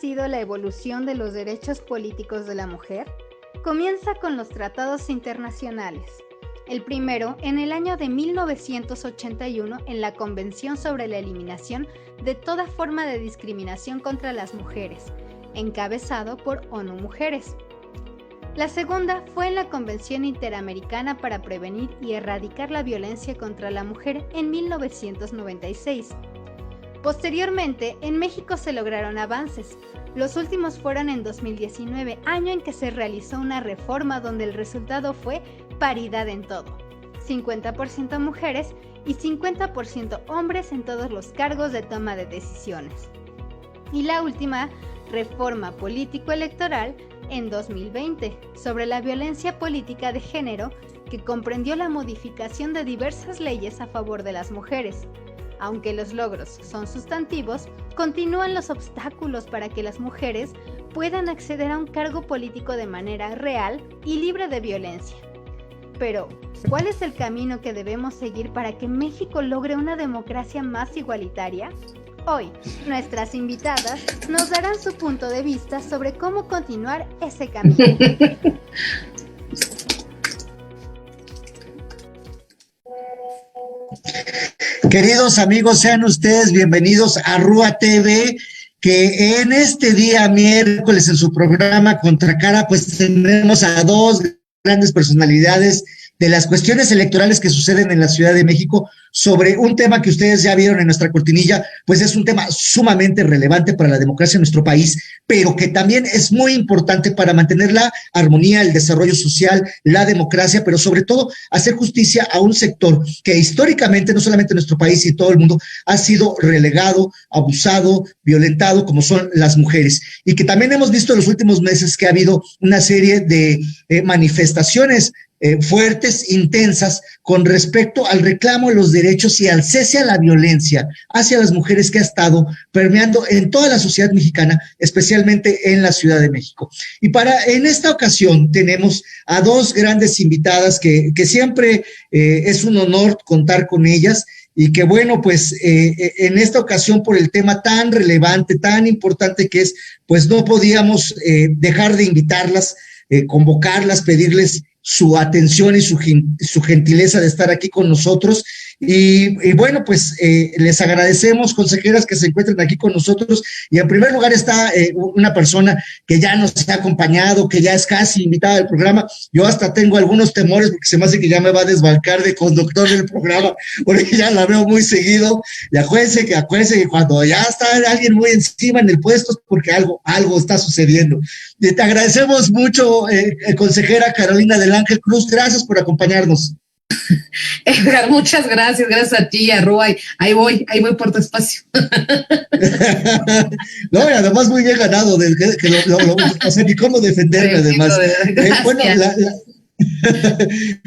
sido la evolución de los derechos políticos de la mujer? Comienza con los tratados internacionales. El primero en el año de 1981 en la Convención sobre la Eliminación de toda forma de discriminación contra las mujeres, encabezado por ONU Mujeres. La segunda fue en la Convención Interamericana para Prevenir y Erradicar la Violencia contra la Mujer en 1996. Posteriormente, en México se lograron avances. Los últimos fueron en 2019, año en que se realizó una reforma donde el resultado fue paridad en todo. 50% mujeres y 50% hombres en todos los cargos de toma de decisiones. Y la última, reforma político-electoral en 2020, sobre la violencia política de género, que comprendió la modificación de diversas leyes a favor de las mujeres. Aunque los logros son sustantivos, continúan los obstáculos para que las mujeres puedan acceder a un cargo político de manera real y libre de violencia. Pero, ¿cuál es el camino que debemos seguir para que México logre una democracia más igualitaria? Hoy, nuestras invitadas nos darán su punto de vista sobre cómo continuar ese camino. Queridos amigos, sean ustedes bienvenidos a RUA TV, que en este día miércoles en su programa Contracara, pues tenemos a dos grandes personalidades de las cuestiones electorales que suceden en la Ciudad de México, sobre un tema que ustedes ya vieron en nuestra cortinilla, pues es un tema sumamente relevante para la democracia en nuestro país, pero que también es muy importante para mantener la armonía, el desarrollo social, la democracia, pero sobre todo hacer justicia a un sector que históricamente, no solamente en nuestro país y en todo el mundo, ha sido relegado, abusado, violentado, como son las mujeres. Y que también hemos visto en los últimos meses que ha habido una serie de manifestaciones fuertes, intensas, con respecto al reclamo de los derechos y al cese a la violencia hacia las mujeres que ha estado permeando en toda la sociedad mexicana, especialmente en la Ciudad de México. Y en esta ocasión tenemos a dos grandes invitadas que siempre es un honor contar con ellas, y que bueno, pues en esta ocasión, por el tema tan relevante, tan importante que es, pues no podíamos dejar de invitarlas, convocarlas, pedirles su atención y su gentileza de estar aquí con nosotros. Y bueno, pues les agradecemos, consejeras, que se encuentren aquí con nosotros. Y en primer lugar está una persona que ya nos ha acompañado, que ya es casi invitada al programa. Yo hasta tengo algunos temores porque se me hace que ya me va a desbancar de conductor del programa, porque ya la veo muy seguido. Y acuérdense que cuando ya está alguien muy encima en el puesto es porque algo está sucediendo. Y te agradecemos mucho, consejera Carolina del Ángel Cruz. Gracias por acompañarnos. Edgar, muchas gracias a ti, a Rua, ahí voy por tu espacio. No, y además muy bien ganado, o sea, ni cómo defenderme además. Bueno,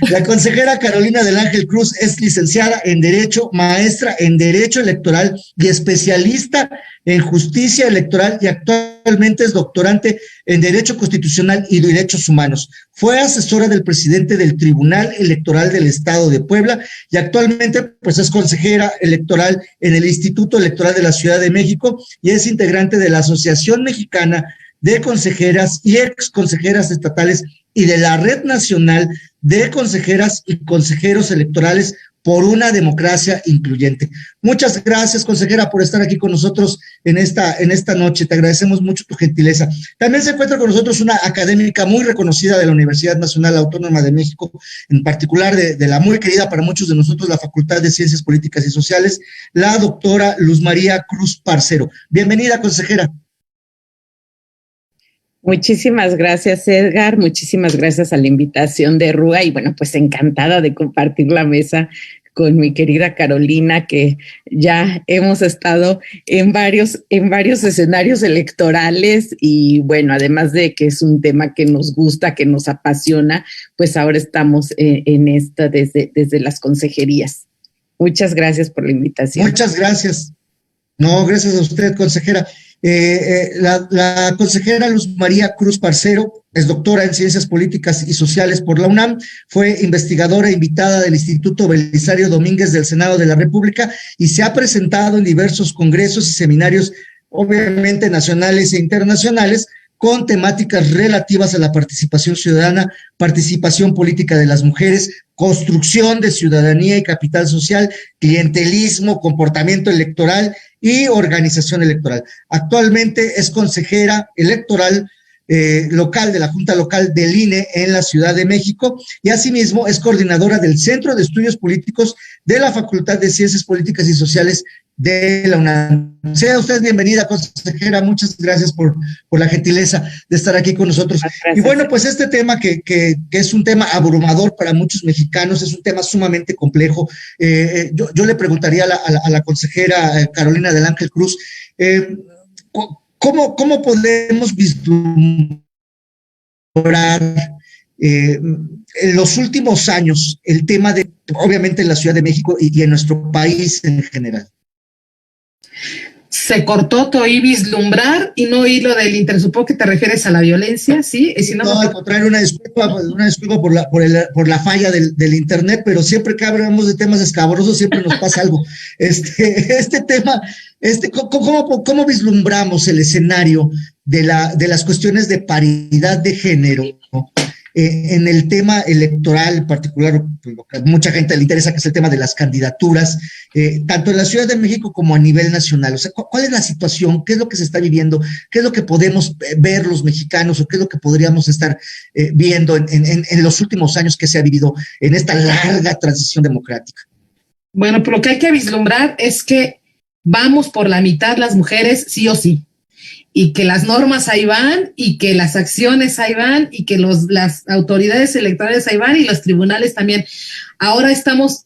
la consejera Carolina del Ángel Cruz es licenciada en Derecho, maestra en Derecho Electoral y especialista en Justicia Electoral, y actualmente es doctorante en Derecho Constitucional y Derechos Humanos. Fue asesora del presidente del Tribunal Electoral del Estado de Puebla y actualmente pues es consejera electoral en el Instituto Electoral de la Ciudad de México y es integrante de la Asociación Mexicana de Consejeras y Exconsejeras Estatales y de la Red Nacional de Consejeras y Consejeros Electorales por una democracia incluyente. Muchas gracias, consejera, por estar aquí con nosotros en esta noche. Te agradecemos mucho tu gentileza. También se encuentra con nosotros una académica muy reconocida de la Universidad Nacional Autónoma de México, en particular de la muy querida para muchos de nosotros, la Facultad de Ciencias Políticas y Sociales, la doctora Luz María Cruz Parcero. Bienvenida, consejera. Muchísimas gracias, Edgar, muchísimas gracias a la invitación de Rua, y bueno, pues encantada de compartir la mesa con mi querida Carolina, que ya hemos estado en varios escenarios electorales, y bueno, además de que es un tema que nos gusta, que nos apasiona, pues ahora estamos en esta desde las consejerías. Muchas gracias por la invitación. Muchas gracias. No, gracias a usted, consejera. La consejera Luz María Cruz Parcero es doctora en Ciencias Políticas y Sociales por la UNAM, fue investigadora invitada del Instituto Belisario Domínguez del Senado de la República y se ha presentado en diversos congresos y seminarios obviamente nacionales e internacionales, con temáticas relativas a la participación ciudadana, participación política de las mujeres, construcción de ciudadanía y capital social, clientelismo, comportamiento electoral y organización electoral. Actualmente es consejera electoral local de la Junta Local del INE en la Ciudad de México y asimismo es coordinadora del Centro de Estudios Políticos de la Facultad de Ciencias Políticas y Sociales de la UNAM. Sea usted bienvenida, consejera, muchas gracias por la gentileza de estar aquí con nosotros. Gracias. Y bueno, pues este tema que es un tema abrumador para muchos mexicanos, es un tema sumamente complejo. Yo le preguntaría a la consejera Carolina del Ángel Cruz, ¿cómo podemos vislumbrar en los últimos años el tema de, obviamente, en la Ciudad de México y en nuestro país en general? Se cortó, te oí vislumbrar y no oí lo del interés. Supongo que te refieres a la violencia, ¿sí? Y si no, al contrario, una disculpa por la falla del internet, pero siempre que hablamos de temas escabrosos siempre nos pasa algo. Este tema, ¿cómo vislumbramos el escenario de las cuestiones de paridad de género, ¿no? En el tema electoral en particular, lo que a mucha gente le interesa, que es el tema de las candidaturas, tanto en la Ciudad de México como a nivel nacional? O sea, ¿cuál es la situación? ¿Qué es lo que se está viviendo? ¿Qué es lo que podemos ver los mexicanos o qué es lo que podríamos estar viendo en los últimos años que se ha vivido en esta larga transición democrática? Bueno, pero lo que hay que vislumbrar es que vamos por la mitad las mujeres, sí o sí. Y que las normas ahí van, y que las acciones ahí van, y que las autoridades electorales ahí van, y los tribunales también. Ahora estamos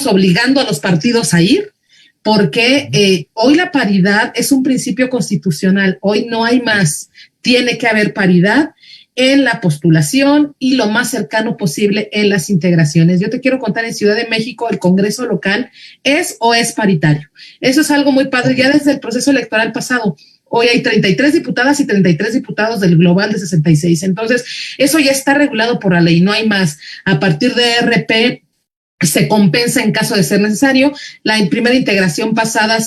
obligando a los partidos a ir, porque hoy la paridad es un principio constitucional, hoy no hay más, tiene que haber paridad en la postulación y lo más cercano posible en las integraciones. Yo te quiero contar, en Ciudad de México el Congreso local es paritario. Eso es algo muy padre, ya desde el proceso electoral pasado. Hoy hay 33 diputadas y 33 diputados del global de 66. Entonces, eso ya está regulado por la ley, no hay más. A partir de RP se compensa en caso de ser necesario. La primera integración pasada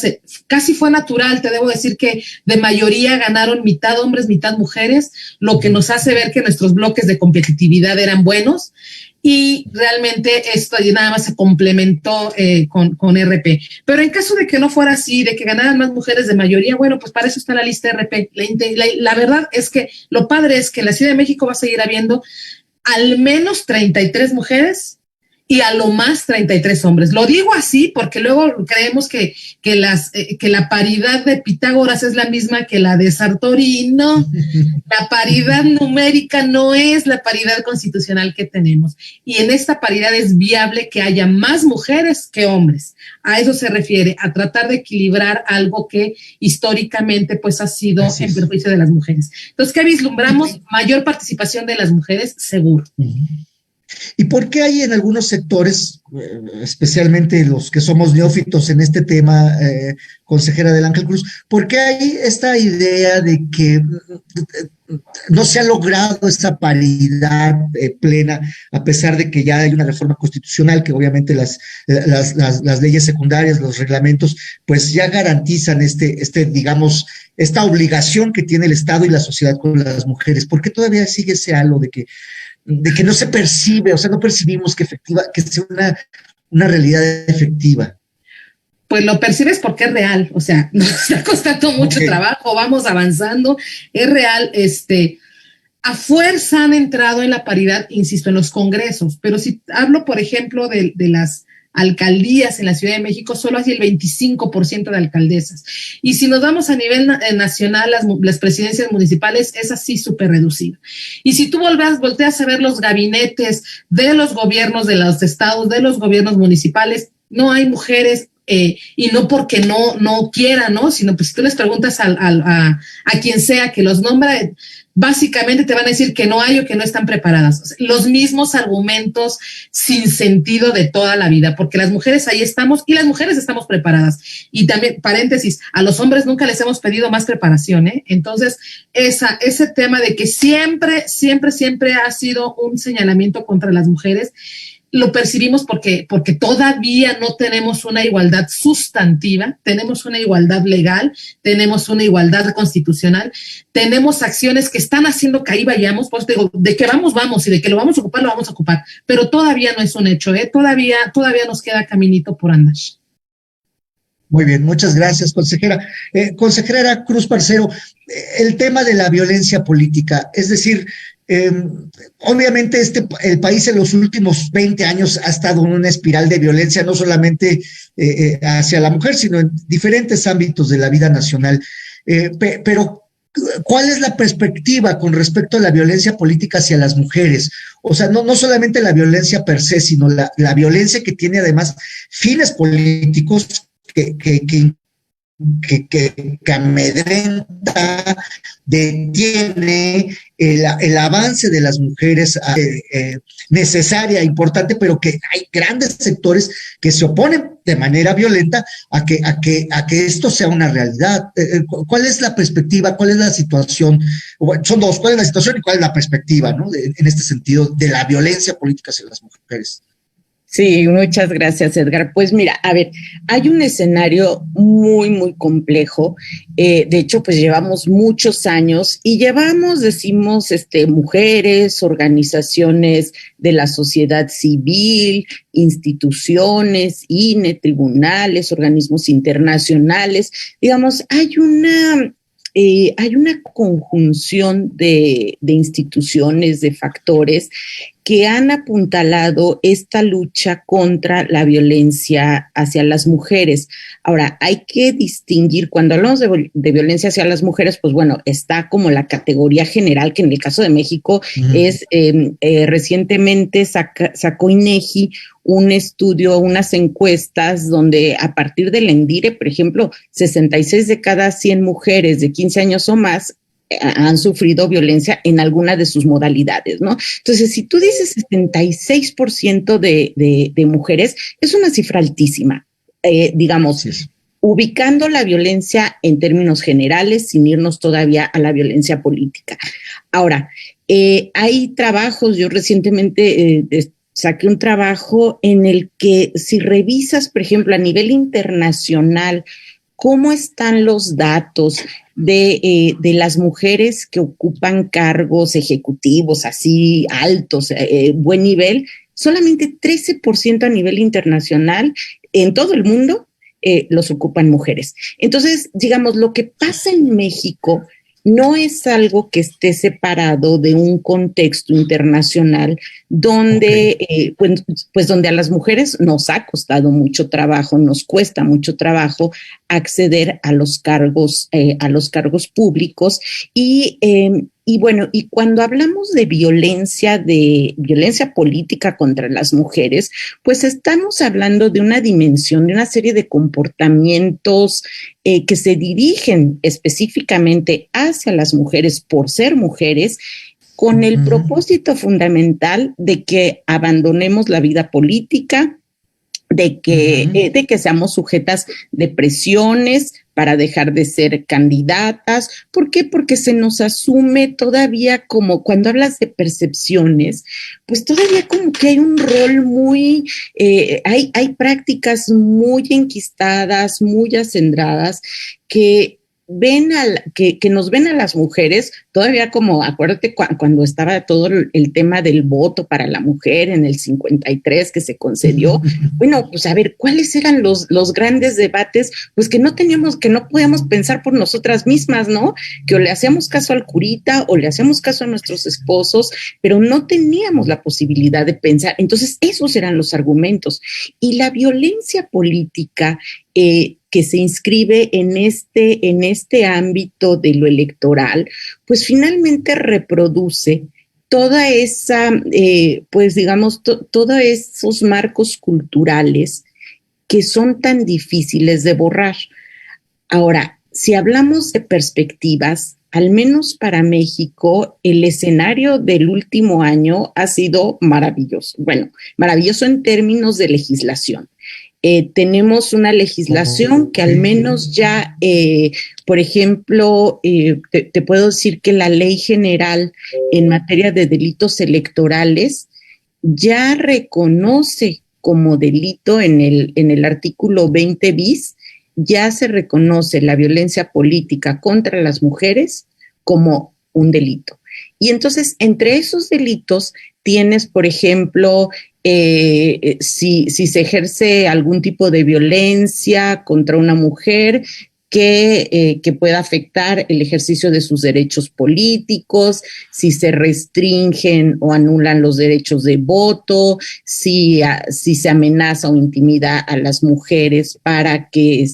casi fue natural, te debo decir que de mayoría ganaron mitad hombres, mitad mujeres, lo que nos hace ver que nuestros bloques de competitividad eran buenos, y realmente esto nada más se complementó con RP. Pero en caso de que no fuera así, de que ganaran más mujeres de mayoría, bueno, pues para eso está la lista RP. La verdad es que lo padre es que en la Ciudad de México va a seguir habiendo al menos 33 mujeres y a lo más 33 hombres. Lo digo así porque luego creemos que la paridad de Pitágoras es la misma que la de Sartori. No, la paridad numérica no es la paridad constitucional que tenemos. Y en esta paridad es viable que haya más mujeres que hombres. A eso se refiere, a tratar de equilibrar algo que históricamente pues ha sido en perjuicio de las mujeres. Entonces, ¿qué vislumbramos? Mayor participación de las mujeres, seguro. ¿Y por qué hay en algunos sectores, especialmente los que somos neófitos en este tema, consejera del Ángel Cruz, por qué hay esta idea de que no se ha logrado esta paridad plena, a pesar de que ya hay una reforma constitucional, que obviamente las leyes secundarias, los reglamentos, pues ya garantizan digamos, esta obligación que tiene el Estado y la sociedad con las mujeres? ¿Por qué todavía sigue ese halo de que no se percibe, o sea, no percibimos que sea una realidad efectiva? Pues lo percibes porque es real, o sea, nos está costando mucho trabajo, vamos avanzando, es real. A fuerza han entrado en la paridad, insisto, en los congresos, pero si hablo, por ejemplo, de las alcaldías en la Ciudad de México, solo hay el 25% de alcaldesas. Y si nos vamos a nivel nacional, las presidencias municipales, es así súper reducido. Y si tú volteas a ver los gabinetes de los gobiernos de los estados, de los gobiernos municipales, no hay mujeres, y no porque no quieran, ¿no? Sino pues si tú les preguntas a quien sea que los nombra, básicamente te van a decir que no hay o que no están preparadas. O sea, los mismos argumentos sin sentido de toda la vida, porque las mujeres ahí estamos y las mujeres estamos preparadas. Y también, paréntesis, a los hombres nunca les hemos pedido más preparación, ¿eh? Entonces, ese tema de que siempre ha sido un señalamiento contra las mujeres, lo percibimos porque todavía no tenemos una igualdad sustantiva, tenemos una igualdad legal, tenemos una igualdad constitucional, tenemos acciones que están haciendo que ahí vayamos, pues digo, de que vamos, y de que lo vamos a ocupar, pero todavía no es un hecho, todavía nos queda caminito por andar. Muy bien, muchas gracias, consejera. Consejera Cruz Parcero, el tema de la violencia política, es decir, obviamente el país en los últimos 20 años ha estado en una espiral de violencia, no solamente hacia la mujer, sino en diferentes ámbitos de la vida nacional. Pero, ¿cuál es la perspectiva con respecto a la violencia política hacia las mujeres? O sea, no solamente la violencia per se, sino la violencia que tiene además fines políticos que amedrenta, detiene el avance de las mujeres necesaria, importante, pero que hay grandes sectores que se oponen de manera violenta a que esto sea una realidad. ¿Cuál es la perspectiva? ¿Cuál es la situación? Bueno, son dos, ¿cuál es la situación y cuál es la perspectiva, ¿no? En este sentido de la violencia política hacia las mujeres. Sí, muchas gracias, Edgar. Pues mira, a ver, hay un escenario muy, muy complejo. De hecho, pues llevamos muchos años y decimos, mujeres, organizaciones de la sociedad civil, instituciones, INE, tribunales, organismos internacionales. Digamos, hay una conjunción de instituciones, de factores que han apuntalado esta lucha contra la violencia hacia las mujeres. Ahora, hay que distinguir, cuando hablamos de violencia hacia las mujeres, pues bueno, está como la categoría general, que en el caso de México es, recientemente sacó INEGI un estudio, unas encuestas donde a partir del ENDIRE, por ejemplo, 66 de cada 100 mujeres de 15 años o más han sufrido violencia en alguna de sus modalidades, ¿no? Entonces, si tú dices 76% de mujeres, es una cifra altísima, digamos, sí, ubicando la violencia en términos generales, sin irnos todavía a la violencia política. Ahora, hay trabajos, yo recientemente saqué un trabajo en el que si revisas, por ejemplo, a nivel internacional, cómo están los datos de las mujeres que ocupan cargos ejecutivos así altos, buen nivel, solamente 13% a nivel internacional en todo el mundo los ocupan mujeres. Entonces, digamos, lo que pasa en México no es algo que esté separado de un contexto internacional donde, pues donde a las mujeres nos ha costado mucho trabajo, nos cuesta mucho trabajo acceder a los cargos públicos y bueno, y cuando hablamos de violencia política contra las mujeres, pues estamos hablando de una dimensión, de una serie de comportamientos que se dirigen específicamente hacia las mujeres por ser mujeres, con el propósito fundamental de que abandonemos la vida política, de que seamos sujetas de presiones para dejar de ser candidatas. ¿Por qué? Porque se nos asume todavía como, cuando hablas de percepciones, pues todavía como que hay un rol muy, hay prácticas muy enquistadas, muy acendradas, que nos ven a las mujeres todavía como, acuérdate cuando estaba todo el tema del voto para la mujer en el 53 que se concedió. Bueno, pues a ver, ¿cuáles eran los grandes debates? Pues que no podíamos pensar por nosotras mismas, ¿no? Que o le hacíamos caso al curita o le hacíamos caso a nuestros esposos, pero no teníamos la posibilidad de pensar. Entonces, esos eran los argumentos. Y la violencia política que se inscribe en este ámbito de lo electoral, pues finalmente reproduce toda esa, pues digamos, todos esos marcos culturales que son tan difíciles de borrar. Ahora, si hablamos de perspectivas, al menos para México, el escenario del último año ha sido maravilloso. Bueno, maravilloso en términos de legislación. Tenemos una legislación que al menos ya, por ejemplo, te puedo decir que la ley general en materia de delitos electorales ya reconoce como delito en el artículo 20 bis, ya se reconoce la violencia política contra las mujeres como un delito. Y entonces, entre esos delitos tienes, por ejemplo, si se ejerce algún tipo de violencia contra una mujer que pueda afectar el ejercicio de sus derechos políticos, si se restringen o anulan los derechos de voto, si se amenaza o intimida a las mujeres para que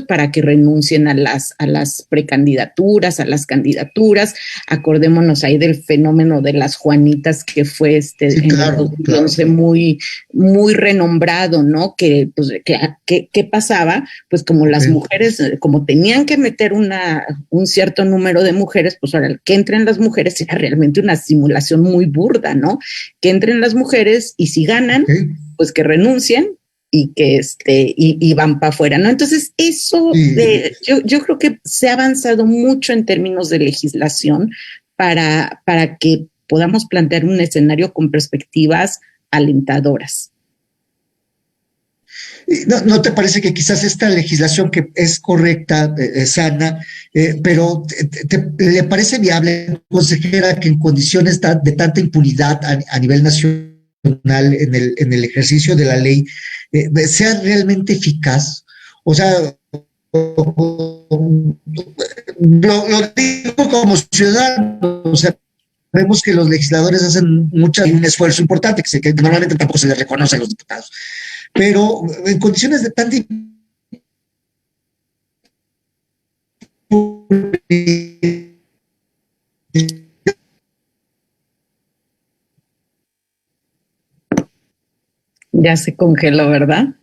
para que renuncien a las precandidaturas, a las candidaturas. Acordémonos ahí del fenómeno de las Juanitas, que fue Sí, claro, en 2011 muy, muy renombrado, ¿no? ¿Qué pasaba? Pues como las mujeres, como tenían que meter un cierto número de mujeres, pues ahora que entren las mujeres era realmente una simulación muy burda, ¿no? Que entren las mujeres y si ganan, pues que renuncien y que y van para afuera, ¿no? Entonces, eso yo creo que se ha avanzado mucho en términos de legislación para que podamos plantear un escenario con perspectivas alentadoras. ¿No te parece que quizás esta legislación que es correcta, sana, pero le parece viable, consejera, que en condiciones de tanta impunidad a nivel nacional en el ejercicio de la ley sea realmente eficaz? O sea, lo digo como ciudadano, o sea, vemos que los legisladores hacen un esfuerzo importante que normalmente tampoco se les reconoce a los diputados, pero en condiciones de tanta ya se congeló, ¿verdad?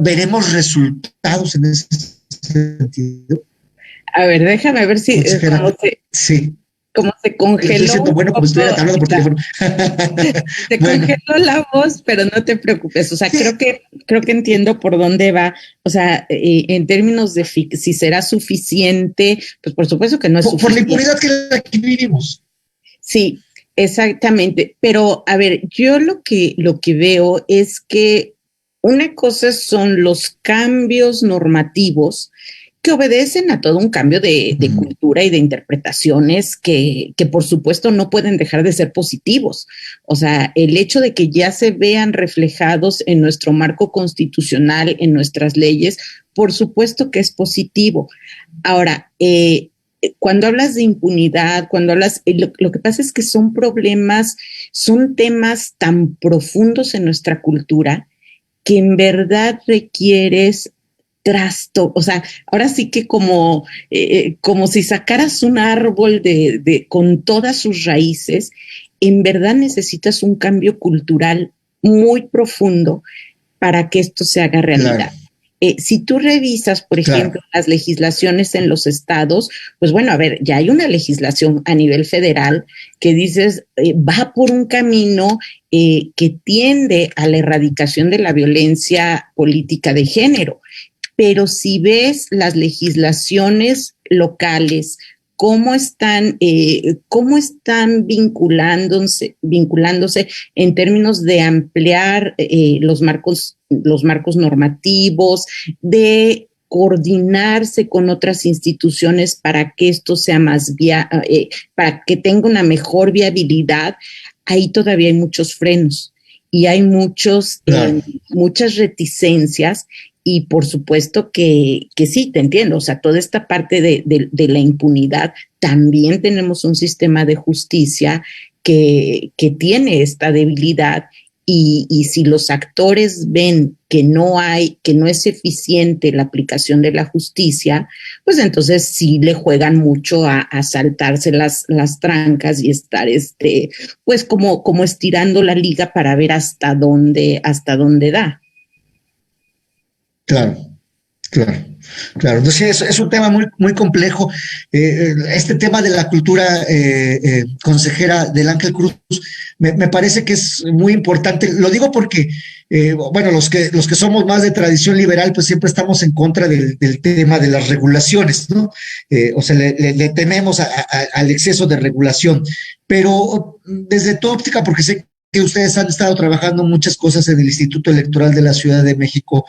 Veremos resultados en ese sentido. A ver, déjame ver si como se congeló. Diciendo, bueno, como estuviera hablando por teléfono. Se congeló la voz, pero no te preocupes. O sea, creo que entiendo por dónde va. O sea, en términos de si será suficiente, pues por supuesto que no es suficiente. Por la impunidad que aquí vivimos. Sí, exactamente. Pero, a ver, yo lo que veo es que una cosa son los cambios normativos que obedecen a todo un cambio de cultura y de interpretaciones que por supuesto no pueden dejar de ser positivos. O sea, el hecho de que ya se vean reflejados en nuestro marco constitucional, en nuestras leyes, por supuesto que es positivo. Ahora, cuando hablas de impunidad, cuando hablas, lo que pasa es que son temas tan profundos en nuestra cultura que en verdad requieres o sea, ahora sí que como si sacaras un árbol con todas sus raíces, en verdad necesitas un cambio cultural muy profundo para que esto se haga realidad. Claro. Si tú revisas, por ejemplo, las legislaciones en los estados, pues bueno, a ver, ya hay una legislación a nivel federal que dices, va por un camino que tiende a la erradicación de la violencia política de género. Pero si ves las legislaciones locales, cómo están vinculándose en términos de ampliar los marcos normativos, de coordinarse con otras instituciones para que esto sea para que tenga una mejor viabilidad, ahí todavía hay muchos frenos y hay muchas reticencias. Y por supuesto que sí, te entiendo, o sea, toda esta parte de la impunidad, también tenemos un sistema de justicia que tiene esta debilidad y si los actores ven que no es eficiente la aplicación de la justicia, pues entonces sí le juegan mucho a saltarse las trancas y estar pues como estirando la liga para ver hasta dónde da. Claro. Claro, claro. Entonces es un tema muy, muy complejo. Este tema de la cultura, consejera del Ángel Cruz, me parece que es muy importante. Lo digo porque, bueno, los que somos más de tradición liberal, pues siempre estamos en contra del tema de las regulaciones, ¿no? O sea, le tememos al exceso de regulación. Pero desde tu óptica, porque sé que ustedes han estado trabajando muchas cosas en el Instituto Electoral de la Ciudad de México.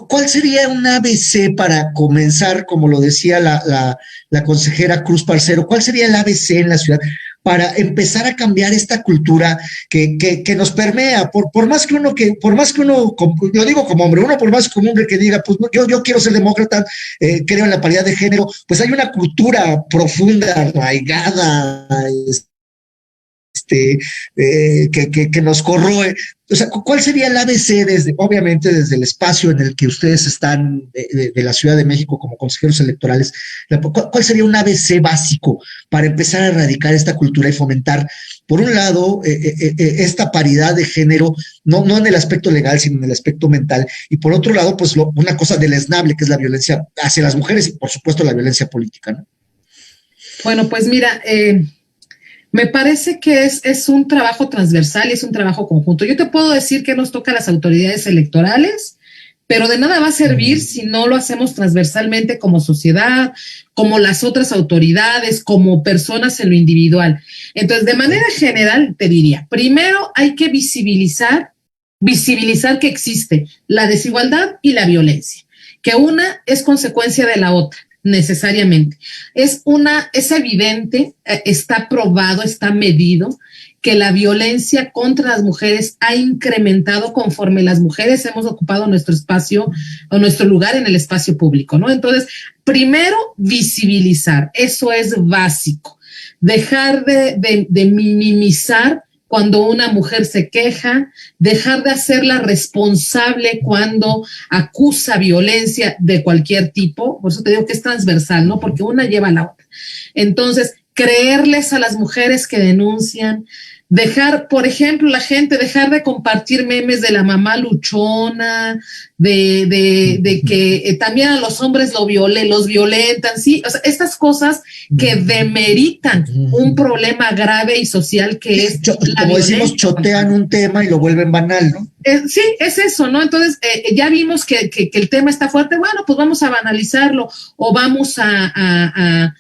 ¿Cuál sería un ABC para comenzar, como lo decía la consejera Cruz Parcero, cuál sería el ABC en la ciudad para empezar a cambiar esta cultura que nos permea, por más que uno, lo digo como hombre, uno por más como hombre que diga, pues yo quiero ser demócrata, creo en la paridad de género, pues hay una cultura profunda, arraigada, que nos corroe. O sea, ¿cuál sería el ABC obviamente desde el espacio en el que ustedes están de la Ciudad de México como consejeros electorales? ¿Cuál sería un ABC básico para empezar a erradicar esta cultura y fomentar, por un lado, esta paridad de género, no en el aspecto legal, sino en el aspecto mental, y por otro lado, pues una cosa deleznable que es la violencia hacia las mujeres y, por supuesto, la violencia política, ¿no? Bueno, pues mira, me parece que es un trabajo transversal y es un trabajo conjunto. Yo te puedo decir que nos toca a las autoridades electorales, pero de nada va a servir si no lo hacemos transversalmente como sociedad, como las otras autoridades, como personas en lo individual. Entonces, de manera general, te diría, primero hay que visibilizar que existe la desigualdad y la violencia, que una es consecuencia de la otra. Necesariamente. Es evidente, está probado, está medido que la violencia contra las mujeres ha incrementado conforme las mujeres hemos ocupado nuestro espacio o nuestro lugar en el espacio público, ¿no? Entonces, primero, visibilizar, eso es básico. Dejar de minimizar cuando una mujer se queja, dejar de hacerla responsable cuando acusa violencia de cualquier tipo, por eso te digo que es transversal, ¿no? Porque una lleva a la otra. Entonces, creerles a las mujeres que denuncian, dejar, por ejemplo, dejar de compartir memes de la mamá luchona, de que también a los hombres los violentan, sí, o sea, estas cosas que demeritan un problema grave y social que es la como violencia. Decimos, chotean un tema y lo vuelven banal, ¿no? Sí, es eso, ¿no? Entonces, ya vimos que el tema está fuerte, bueno, pues vamos a banalizarlo o vamos a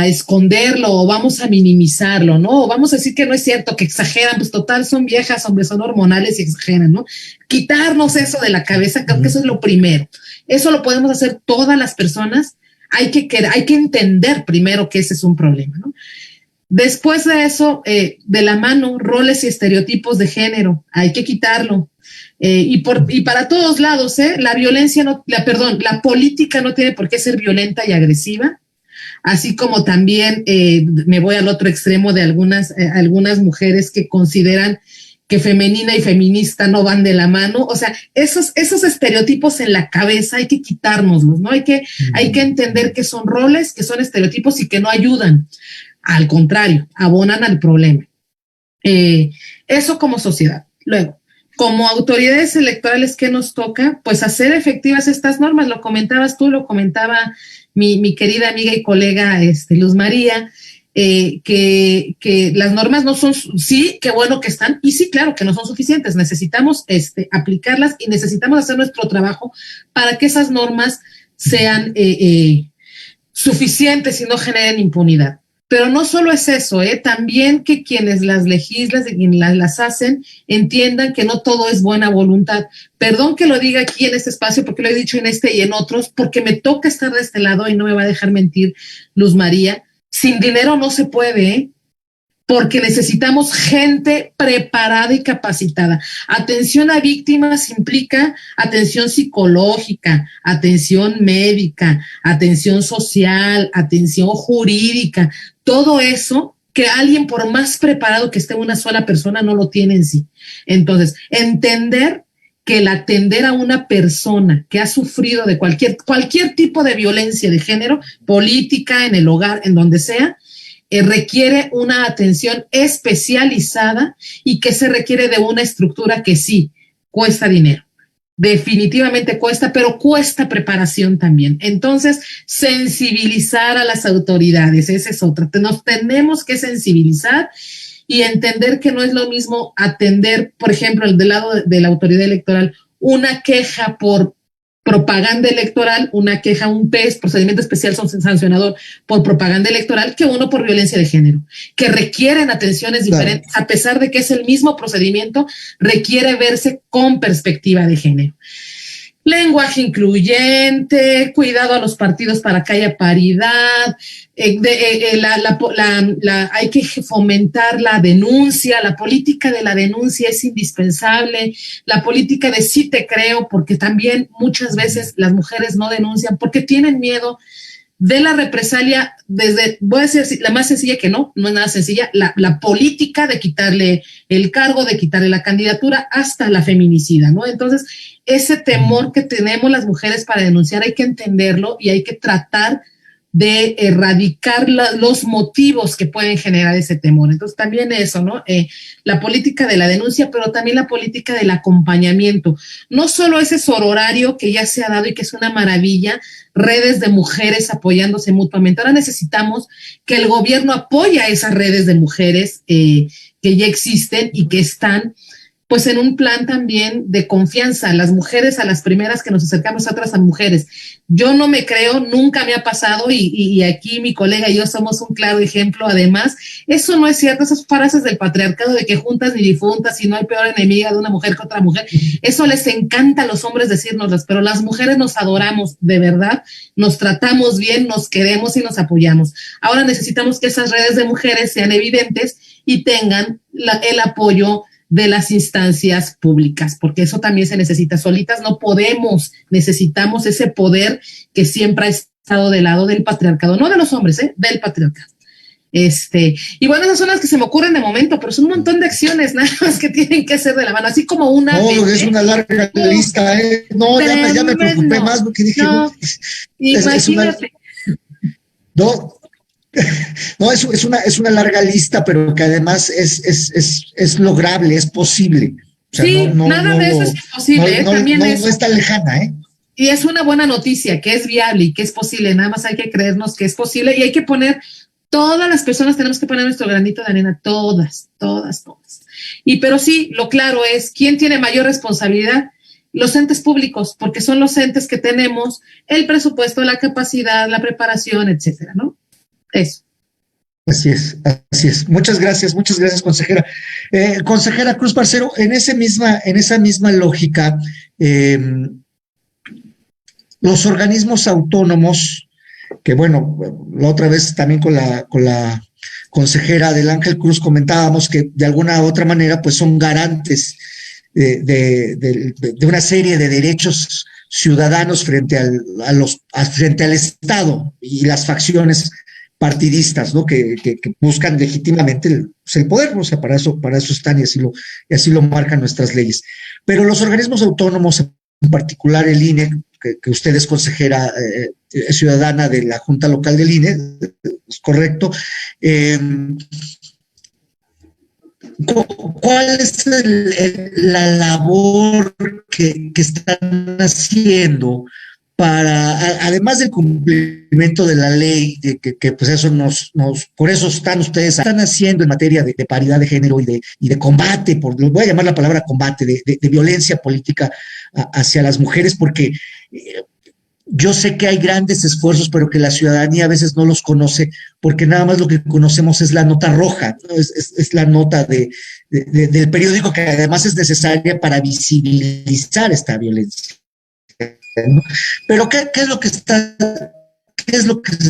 esconderlo o vamos a minimizarlo, ¿no? O vamos a decir que no es cierto, que exageran, pues total, son viejas, hombres, son hormonales y exageran, ¿no? Quitarnos eso de la cabeza, creo que eso es lo primero. Eso lo podemos hacer todas las personas. Hay que entender primero que ese es un problema, ¿no? Después de eso, de la mano, roles y estereotipos de género, hay que quitarlo. Y para todos lados, la política no tiene por qué ser violenta y agresiva. Así como también me voy al otro extremo de algunas mujeres que consideran que femenina y feminista no van de la mano. O sea, esos estereotipos en la cabeza hay que quitárnoslos, ¿no? Hay que entender que son roles, que son estereotipos y que no ayudan. Al contrario, abonan al problema. Eso como sociedad. Luego, como autoridades electorales, ¿qué nos toca? Pues hacer efectivas estas normas. Lo comentabas tú, lo comentaba mi querida amiga y colega Luz María, que las normas no son, sí, qué bueno que están, y sí, claro que no son suficientes. Necesitamos aplicarlas y necesitamos hacer nuestro trabajo para que esas normas sean suficientes y no generen impunidad. Pero no solo es eso, también que quienes las legislan, quienes las hacen, entiendan que no todo es buena voluntad. Perdón que lo diga aquí en este espacio, porque lo he dicho en este y en otros, porque me toca estar de este lado y no me va a dejar mentir Luz María. Sin dinero no se puede, porque necesitamos gente preparada y capacitada. Atención a víctimas implica atención psicológica, atención médica, atención social, atención jurídica. Todo eso que alguien, por más preparado que esté una sola persona, no lo tiene en sí. Entonces, entender que el atender a una persona que ha sufrido de cualquier tipo de violencia de género, política, en el hogar, en donde sea, requiere una atención especializada y que se requiere de una estructura que sí cuesta dinero. definitivamente cuesta, pero cuesta preparación también. Entonces, sensibilizar a las autoridades, esa es otra. Nos tenemos que sensibilizar y entender que no es lo mismo atender, por ejemplo, del lado de la autoridad electoral, una queja por propaganda electoral, una queja, un PES, procedimiento especial sancionador por propaganda electoral, que uno por violencia de género, que requieren atenciones diferentes, a pesar de que es el mismo procedimiento, requiere verse con perspectiva de género. Lenguaje incluyente, cuidado a los partidos para que haya paridad, hay que fomentar la denuncia, la política de la denuncia es indispensable, la política de sí te creo, porque también muchas veces las mujeres no denuncian porque tienen miedo de la represalia, voy a decir la más sencilla que no es nada sencilla, la política de quitarle el cargo, de quitarle la candidatura, hasta la feminicida, ¿no? Entonces, ese temor que tenemos las mujeres para denunciar hay que entenderlo y hay que tratar de erradicar los motivos que pueden generar ese temor. Entonces, también eso, ¿no? La política de la denuncia, pero también la política del acompañamiento. No solo ese sororario que ya se ha dado y que es una maravilla, redes de mujeres apoyándose mutuamente. Ahora necesitamos que el gobierno apoye a esas redes de mujeres que ya existen y que están pues en un plan también de confianza, las mujeres a las primeras que nos acercamos a otras mujeres. Yo no me creo, nunca me ha pasado y aquí mi colega y yo somos un claro ejemplo. Además, eso no es cierto, esas frases del patriarcado de que juntas ni difuntas y no hay peor enemiga de una mujer que otra mujer, eso les encanta a los hombres decírnoslas, pero las mujeres nos adoramos de verdad, nos tratamos bien, nos queremos y nos apoyamos. Ahora necesitamos que esas redes de mujeres sean evidentes y tengan el apoyo de las instancias públicas, porque eso también se necesita. Solitas no podemos, necesitamos ese poder que siempre ha estado del lado del patriarcado, no de los hombres, del patriarcado. Y bueno, esas son las que se me ocurren de momento, pero son un montón de acciones nada más que tienen que ser de la mano, así como una. No, es una larga lista, No, ya me preocupé más porque dije, no, imagínate. No, es una larga lista, pero que además es lograble, es posible. O sea, sí, nada de eso es imposible, también no es tan lejana, Y es una buena noticia, que es viable y que es posible, nada más hay que creernos que es posible y hay que poner, todas las personas tenemos que poner nuestro granito de arena, todas. Pero sí, lo claro es, ¿quién tiene mayor responsabilidad? Los entes públicos, porque son los entes que tenemos el presupuesto, la capacidad, la preparación, etcétera, ¿no? Eso. Así es. Muchas gracias, consejera. Consejera Cruz Parcero, en esa misma lógica, los organismos autónomos, que bueno, la otra vez también con la consejera del Ángel Cruz comentábamos que de alguna u otra manera pues son garantes de una serie de derechos ciudadanos frente al Estado y las facciones partidistas, ¿no? Que buscan legítimamente el poder, ¿no? O sea, para eso están y así lo marcan nuestras leyes. Pero los organismos autónomos, en particular el INE, que usted es consejera ciudadana de la Junta Local del INE, es correcto. ¿Cuál es la labor que están haciendo para, además del cumplimiento de la ley, que pues eso por eso están haciendo en materia de paridad de género y de combate, voy a llamar la palabra combate, de violencia política hacia las mujeres, porque yo sé que hay grandes esfuerzos, pero que la ciudadanía a veces no los conoce, porque nada más lo que conocemos es la nota roja, ¿no? Es la nota del periódico, que además es necesaria para visibilizar esta violencia, ¿no? Pero ¿qué es lo que se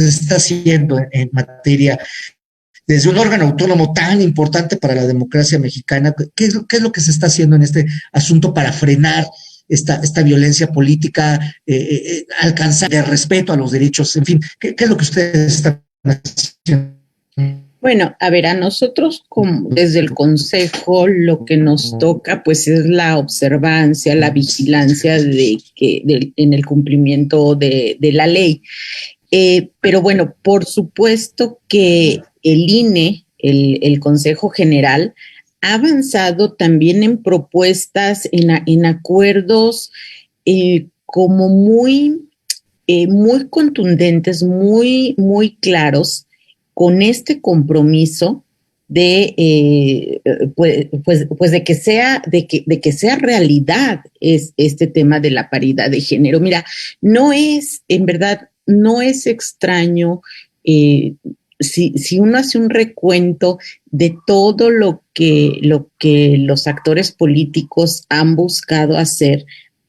está haciendo en materia, desde un órgano autónomo tan importante para la democracia mexicana? ¿Qué es lo que se está haciendo en este asunto para frenar esta violencia política, alcanzar el respeto a los derechos? En fin, ¿qué es lo que ustedes están haciendo? Bueno, a ver, a nosotros desde el Consejo lo que nos toca pues es la observancia, la vigilancia en el cumplimiento de la ley. Pero bueno, por supuesto que el INE, el Consejo General, ha avanzado también en propuestas, en acuerdos como muy contundentes, muy claros con este compromiso de pues de que sea realidad este tema de la paridad de género. Mira, en verdad no es extraño si uno hace un recuento de todo lo que los actores políticos han buscado hacer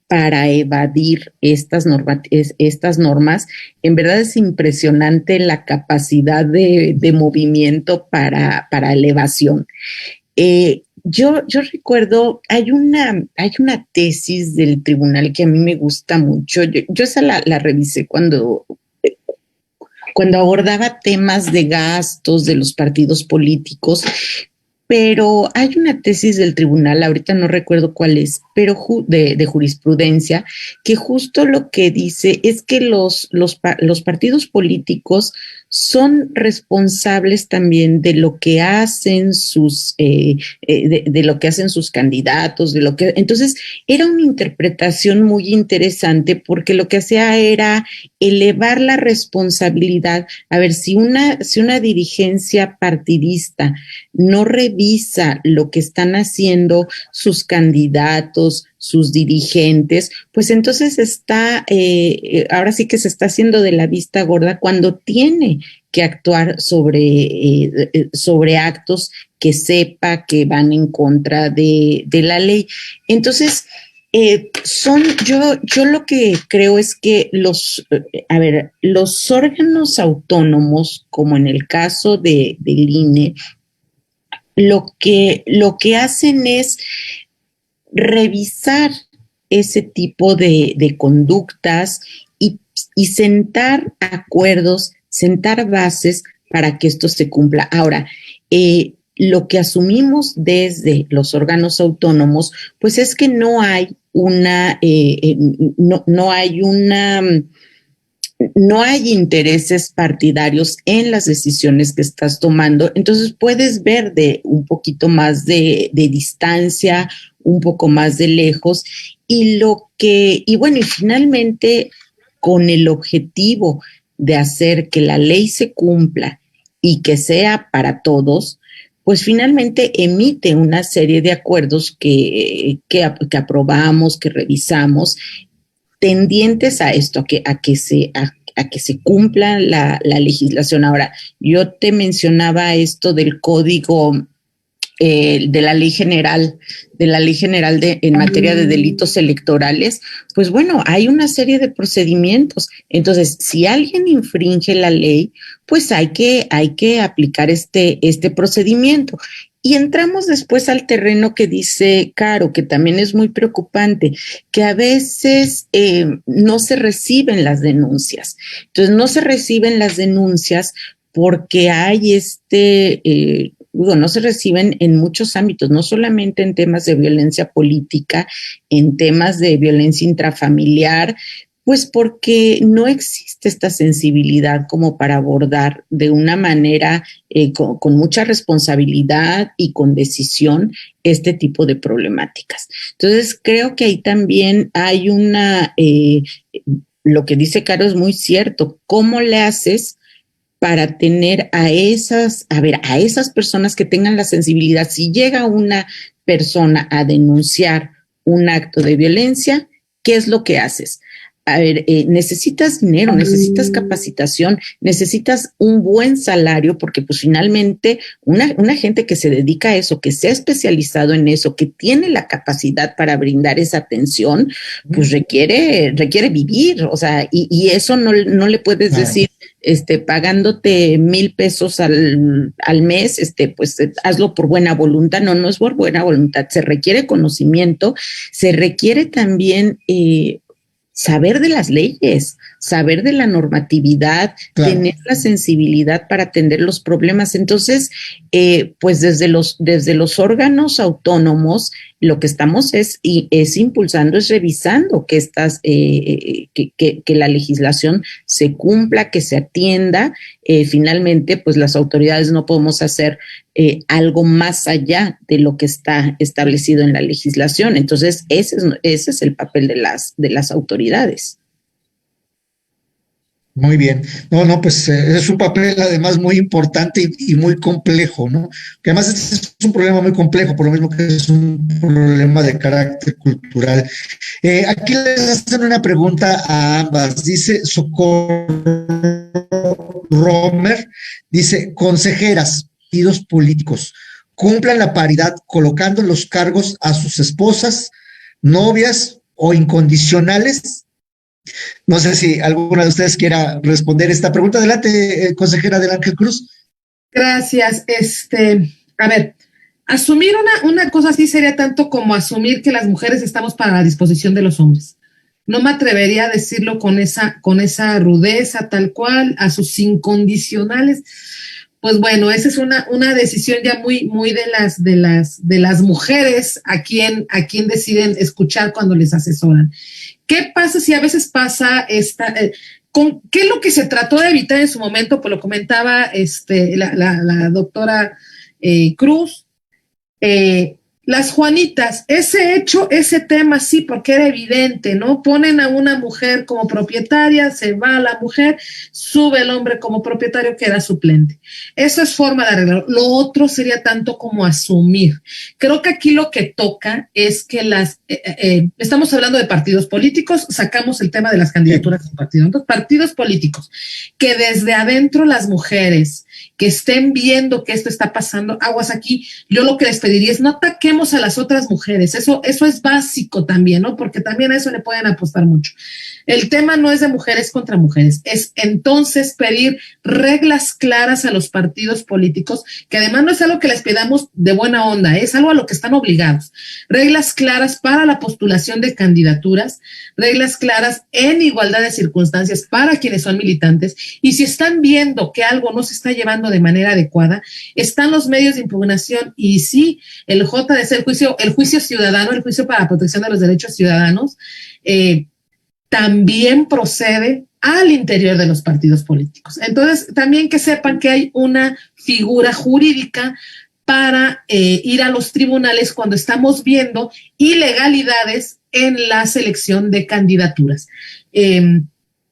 para evadir estas normas, en verdad es impresionante la capacidad de movimiento para la evasión. Yo recuerdo, hay una tesis del tribunal que a mí me gusta mucho. Yo esa la revisé cuando abordaba temas de gastos de los partidos políticos, pero hay una tesis del tribunal, ahorita no recuerdo cuál es, pero de jurisprudencia, que justo lo que dice es que los partidos políticos son responsables también de lo que hacen de lo que hacen sus candidatos, entonces era una interpretación muy interesante porque lo que hacía era elevar la responsabilidad. A ver, si una dirigencia partidista no revisa lo que están haciendo sus candidatos, sus dirigentes, pues entonces ahora sí que se está haciendo de la vista gorda cuando tiene que actuar sobre actos que sepa que van en contra de la ley. Entonces, yo lo que creo es que los órganos autónomos, como en el caso del INE, lo que hacen es revisar ese tipo de conductas y sentar acuerdos, sentar bases para que esto se cumpla. Ahora, lo que asumimos desde los órganos autónomos, pues es que no hay intereses partidarios en las decisiones que estás tomando. Entonces puedes ver de un poquito más de distancia, un poco más de lejos, y finalmente con el objetivo de hacer que la ley se cumpla y que sea para todos, pues finalmente emite una serie de acuerdos que aprobamos, que revisamos, tendientes a esto, a que se cumpla la legislación. Ahora, yo te mencionaba esto del código, de la ley general en materia de delitos electorales. Pues bueno, hay una serie de procedimientos. Entonces, si alguien infringe la ley, pues hay que aplicar este procedimiento. Y entramos después al terreno que dice Caro, que también es muy preocupante, que a veces no se reciben las denuncias. Entonces, no se reciben las denuncias porque hay no se reciben en muchos ámbitos, no solamente en temas de violencia política, en temas de violencia intrafamiliar, pues porque no existe esta sensibilidad como para abordar de una manera con mucha responsabilidad y con decisión este tipo de problemáticas. Entonces, creo que ahí también hay lo que dice Caro es muy cierto. ¿Cómo le haces para tener a esas personas que tengan la sensibilidad? Si llega una persona a denunciar un acto de violencia, ¿qué es lo que haces? A ver, necesitas dinero, necesitas capacitación, necesitas un buen salario, porque pues finalmente una gente que se dedica a eso, que se ha especializado en eso, que tiene la capacidad para brindar esa atención, pues requiere vivir, o sea, y eso no le puedes decir, pagándote $1,000 al mes, pues hazlo por buena voluntad. No es por buena voluntad, se requiere conocimiento, se requiere también saber de las leyes, saber de la normatividad, claro, tener la sensibilidad para atender los problemas. Entonces, pues desde los órganos autónomos, lo que estamos es impulsando, es revisando que que la legislación se cumpla, que se atienda. Finalmente, pues las autoridades no podemos hacer algo más allá de lo que está establecido en la legislación. Entonces, ese es el papel de las autoridades. Muy bien. No, pues es un papel además muy importante y muy complejo, ¿no? Que además este es un problema muy complejo, por lo mismo que es un problema de carácter cultural. Aquí les hacen una pregunta a ambas. Dice Socorro Romer, dice, consejeras, partidos políticos, cumplan la paridad colocando los cargos a sus esposas, novias o incondicionales. No sé si alguna de ustedes quiera responder esta pregunta. Adelante, consejera del Ángel Cruz. Gracias. A ver, asumir una cosa así sería tanto como asumir que las mujeres estamos para la disposición de los hombres. No me atrevería a decirlo con esa rudeza tal cual, a sus incondicionales. Pues bueno, esa es una decisión ya muy de las mujeres a quien deciden escuchar cuando les asesoran. ¿Qué pasa si a veces pasa ¿qué es lo que se trató de evitar en su momento? Pues lo comentaba la doctora Cruz. Las Juanitas, ese tema sí, porque era evidente, ¿no? Ponen a una mujer como propietaria, se va la mujer, sube el hombre como propietario que era suplente. Eso es forma de arreglarlo. Lo otro sería tanto como asumir. Creo que aquí lo que toca es que estamos hablando de partidos políticos, sacamos el tema de las candidaturas en partidos. Entonces, partidos políticos, que desde adentro las mujeres que estén viendo que esto está pasando, aguas aquí, yo lo que les pediría es no ataquemos a las otras mujeres, eso es básico también, ¿no? Porque también a eso le pueden apostar mucho. El tema no es de mujeres contra mujeres, es entonces pedir reglas claras a los partidos políticos, que además no es algo que les pidamos de buena onda, es algo a lo que están obligados. Reglas claras para la postulación de candidaturas, reglas claras en igualdad de circunstancias para quienes son militantes, y si están viendo que algo no se está llevando de manera adecuada, están los medios de impugnación, y sí, el JDC, el juicio ciudadano, el juicio para la protección de los derechos ciudadanos, también procede al interior de los partidos políticos. Entonces, también que sepan que hay una figura jurídica para ir a los tribunales cuando estamos viendo ilegalidades en la selección de candidaturas.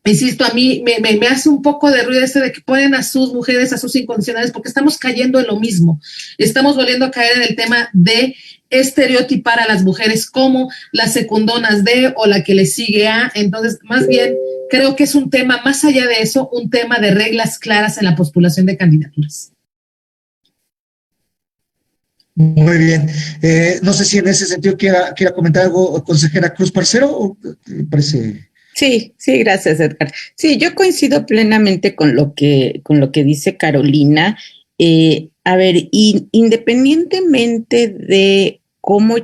Insisto, a mí me hace un poco de ruido de que ponen a sus mujeres, a sus incondicionales, porque estamos cayendo en lo mismo. Estamos volviendo a caer en el tema de estereotipar a las mujeres como las secundonas de o la que le sigue a. Entonces, más bien, creo que es un tema, más allá de eso, un tema de reglas claras en la postulación de candidaturas. Muy bien. No sé si en ese sentido quiera comentar algo, consejera Cruz Parcero, o me parece... Sí, gracias, Edgar. Sí, yo coincido plenamente con lo que dice Carolina. A ver, independientemente de cómo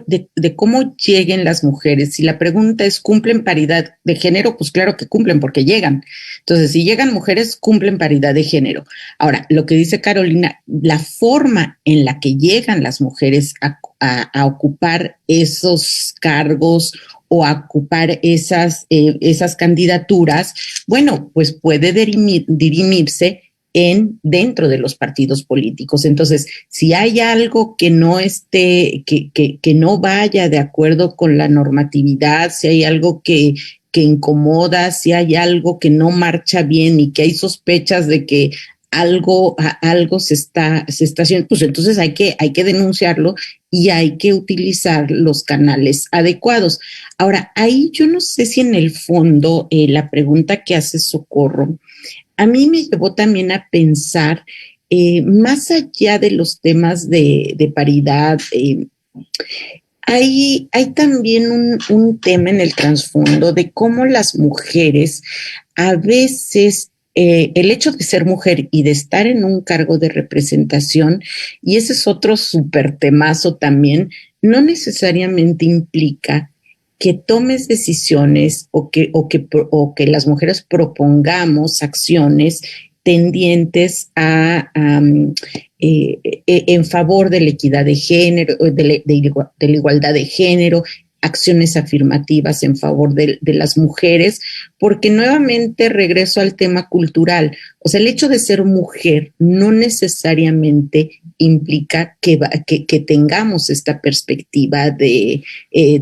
lleguen las mujeres, si la pregunta es, ¿cumplen paridad de género? Pues claro que cumplen, porque llegan. Entonces, si llegan mujeres, cumplen paridad de género. Ahora, lo que dice Carolina, la forma en la que llegan las mujeres a ocupar esos cargos o a ocupar esas candidaturas, bueno, pues puede dirimirse dentro de los partidos políticos. Entonces, si hay algo que no esté, que no vaya de acuerdo con la normatividad, si hay algo que incomoda, si hay algo que no marcha bien y que hay sospechas de que algo se está haciendo, pues entonces hay que denunciarlo y hay que utilizar los canales adecuados. Ahora, ahí yo no sé si en el fondo la pregunta que hace Socorro a mí me llevó también a pensar, más allá de los temas de paridad, hay también un tema en el trasfondo de cómo las mujeres a veces, el hecho de ser mujer y de estar en un cargo de representación, y ese es otro súper temazo también, no necesariamente implica que tomes decisiones o que las mujeres propongamos acciones tendientes a en favor de la equidad de género, de la igualdad de género, acciones afirmativas en favor de las mujeres, porque nuevamente regreso al tema cultural. O sea, el hecho de ser mujer no necesariamente implica que tengamos esta perspectiva de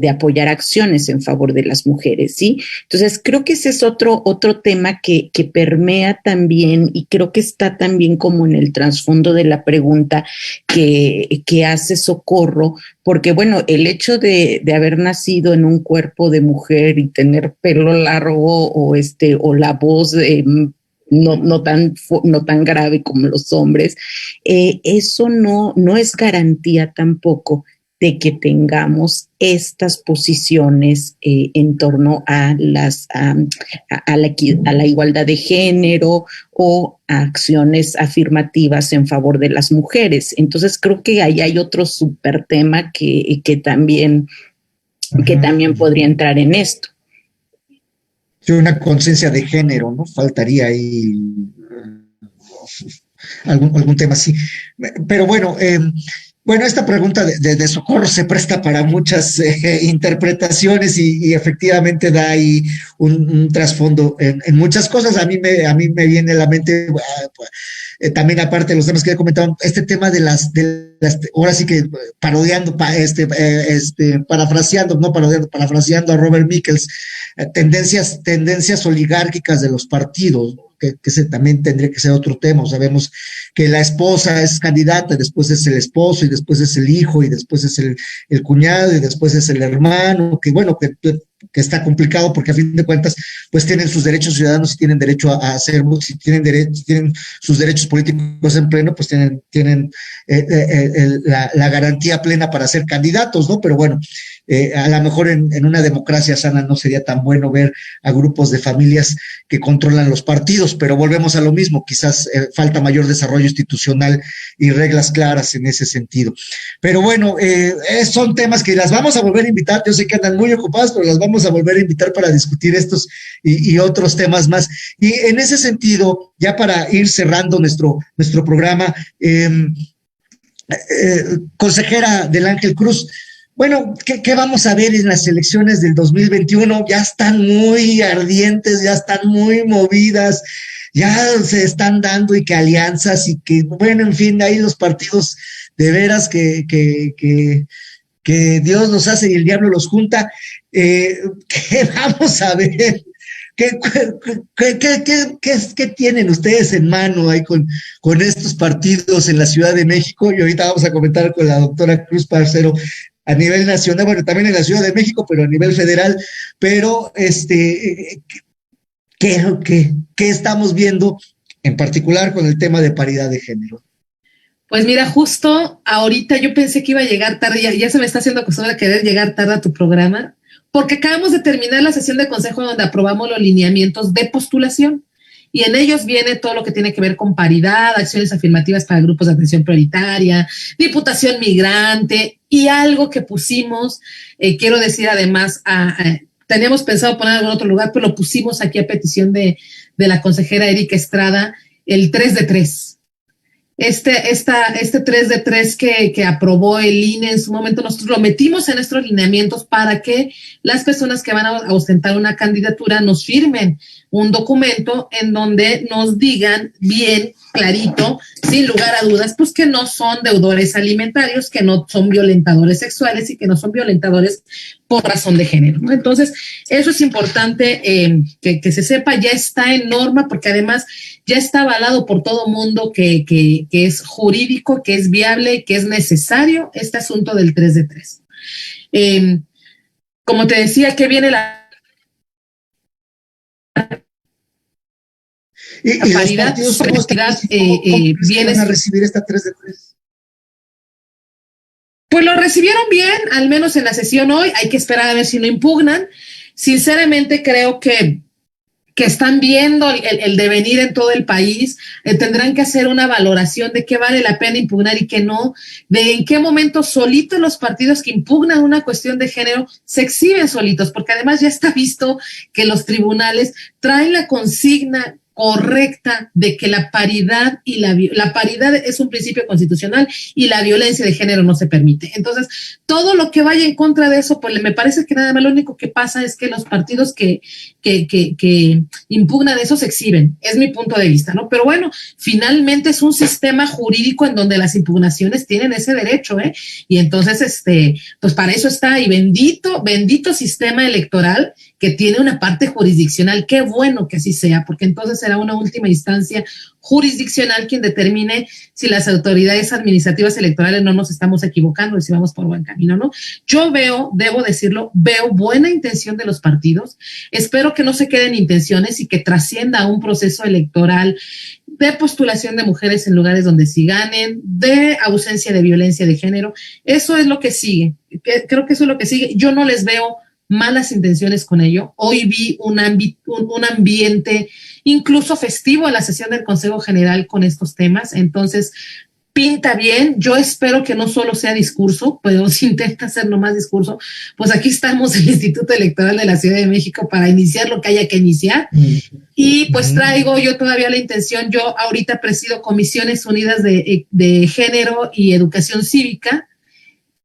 apoyar acciones en favor de las mujeres, ¿sí? Entonces, creo que ese es otro tema que permea también, y creo que está también como en el trasfondo de la pregunta que hace Socorro, porque, bueno, el hecho de haber nacido en un cuerpo de mujer y tener pelo largo o la voz no tan grave como los hombres, eso no es garantía tampoco de que tengamos estas posiciones en torno a la igualdad de género o a acciones afirmativas en favor de las mujeres. Entonces creo que ahí hay otro súper tema que también podría entrar en esto. Una conciencia de género, ¿no? Faltaría ahí algún tema así. Pero bueno, esta pregunta de Socorro se presta para muchas interpretaciones y efectivamente da ahí un trasfondo en muchas cosas. A mí me viene a la mente, también aparte de los temas que he comentado, este tema de las ahora sí que parodiando, parafraseando, no parodiando, parafraseando a Robert Michels, tendencias oligárquicas de los partidos, ¿no? Que ese también tendría que ser otro tema. Sabemos que la esposa es candidata, después es el esposo, y después es el hijo, y después es el cuñado, y después es el hermano, que bueno, que está complicado porque a fin de cuentas pues tienen sus derechos ciudadanos y tienen derecho a hacer, si tienen sus derechos políticos en pleno, pues tienen la garantía plena para ser candidatos, ¿no? Pero bueno, a lo mejor en una democracia sana no sería tan bueno ver a grupos de familias que controlan los partidos, pero volvemos a lo mismo, quizás falta mayor desarrollo institucional y reglas claras en ese sentido. Pero bueno, son temas que las vamos a volver a invitar, yo sé que andan muy ocupadas, pero las vamos a volver a invitar para discutir estos y otros temas más. Y en ese sentido, ya para ir cerrando nuestro programa, consejera del Ángel Cruz, bueno, ¿qué vamos a ver en las elecciones del 2021? Ya están muy ardientes, ya están muy movidas, ya se están dando y que alianzas y que, bueno, en fin, ahí los partidos de veras que Dios los hace y el diablo los junta. ¿Qué vamos a ver? ¿Qué tienen ustedes en mano ahí con estos partidos en la Ciudad de México? Y ahorita vamos a comentar con la doctora Cruz Parcero a nivel nacional, bueno, también en la Ciudad de México, pero a nivel federal. Pero ¿qué estamos viendo en particular con el tema de paridad de género? Pues mira, justo ahorita yo pensé que iba a llegar tarde, ya se me está haciendo costumbre querer llegar tarde a tu programa, porque acabamos de terminar la sesión de consejo donde aprobamos los lineamientos de postulación, y en ellos viene todo lo que tiene que ver con paridad, acciones afirmativas para grupos de atención prioritaria, diputación migrante, y algo que pusimos, quiero decir además, teníamos pensado poner en algún otro lugar, pero lo pusimos aquí a petición de la consejera Erika Estrada, el 3 de 3. Este 3 de 3 que aprobó el INE en su momento, nosotros lo metimos en nuestros lineamientos para que las personas que van a ostentar una candidatura nos firmen un documento en donde nos digan bien clarito, sin lugar a dudas, pues que no son deudores alimentarios, que no son violentadores sexuales y que no son violentadores por razón de género, ¿no? Entonces, eso es importante que se sepa, ya está en norma, porque además ya está avalado por todo mundo que es jurídico, que es viable, que es necesario este asunto del 3 de 3. Como te decía, que viene la paridad, viene a recibir esta 3 de 3. Pues lo recibieron bien, al menos en la sesión hoy. Hay que esperar a ver si lo impugnan. Sinceramente creo que están viendo el devenir en todo el país, tendrán que hacer una valoración de qué vale la pena impugnar y qué no, de en qué momento solitos los partidos que impugnan una cuestión de género se exhiben solitos, porque además ya está visto que los tribunales traen la consigna correcta de que la paridad y la paridad es un principio constitucional y la violencia de género no se permite. Entonces, todo lo que vaya en contra de eso, pues me parece que nada más lo único que pasa es que los partidos que impugnan eso se exhiben. Es mi punto de vista, ¿no? Pero bueno, finalmente es un sistema jurídico en donde las impugnaciones tienen ese derecho, ¿eh? Y entonces, pues para eso está, y bendito sistema electoral que tiene una parte jurisdiccional. Qué bueno que así sea, porque entonces será una última instancia jurisdiccional quien determine si las autoridades administrativas electorales no nos estamos equivocando y si vamos por buen camino, ¿no? Yo debo decirlo, veo buena intención de los partidos. Espero que no se queden intenciones y que trascienda a un proceso electoral de postulación de mujeres en lugares donde sí ganen, de ausencia de violencia de género. Eso es lo que sigue. Creo que eso es lo que sigue. Yo no les veo malas intenciones con ello. Hoy vi un ambiente incluso festivo en la sesión del Consejo General con estos temas. Entonces, pinta bien. Yo espero que no solo sea discurso, pero si intenta hacer nomás discurso, pues aquí estamos en el Instituto Electoral de la Ciudad de México para iniciar lo que haya que iniciar. Y pues traigo yo todavía la intención, yo ahorita presido Comisiones Unidas de Género y Educación Cívica,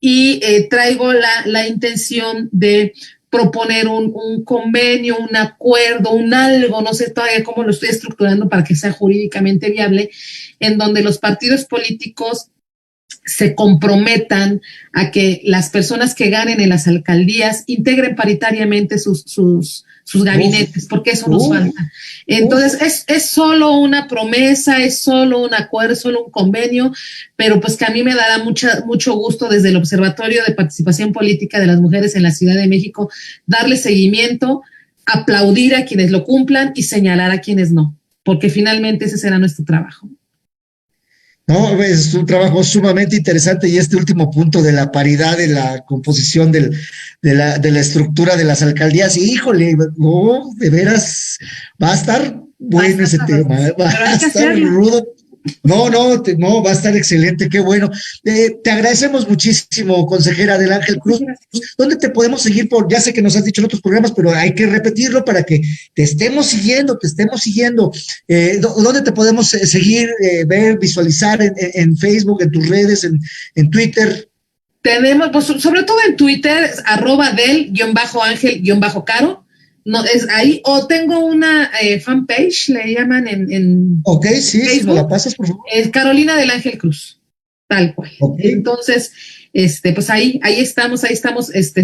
y traigo la intención de proponer un convenio, un acuerdo, un algo, no sé todavía cómo lo estoy estructurando para que sea jurídicamente viable, en donde los partidos políticos se comprometan a que las personas que ganen en las alcaldías integren paritariamente sus gabinetes, porque eso nos falta. Entonces, es solo una promesa, es solo un acuerdo, es solo un convenio, pero pues que a mí me dará mucho gusto desde el Observatorio de Participación Política de las Mujeres en la Ciudad de México darle seguimiento, aplaudir a quienes lo cumplan y señalar a quienes no, porque finalmente ese será nuestro trabajo. No, es un trabajo sumamente interesante, y este último punto de la paridad de la composición de la estructura de las alcaldías, híjole, no, de veras, va a estar bueno ese tema, va a estar rudo. No, va a estar excelente, qué bueno. Te agradecemos muchísimo, consejera del Ángel Cruz. ¿Dónde te podemos seguir? Ya sé que nos has dicho en otros programas, pero hay que repetirlo para que te estemos siguiendo. ¿Dónde te podemos seguir, ver, visualizar en Facebook, en tus redes, en Twitter? Tenemos, pues, sobre todo en Twitter, @del_ángel_caro. No, es ahí, o tengo una fanpage, le llaman en ok, sí, Facebook, si me la pasas, por favor. Es Carolina del Ángel Cruz, tal cual. Okay. Entonces, pues ahí estamos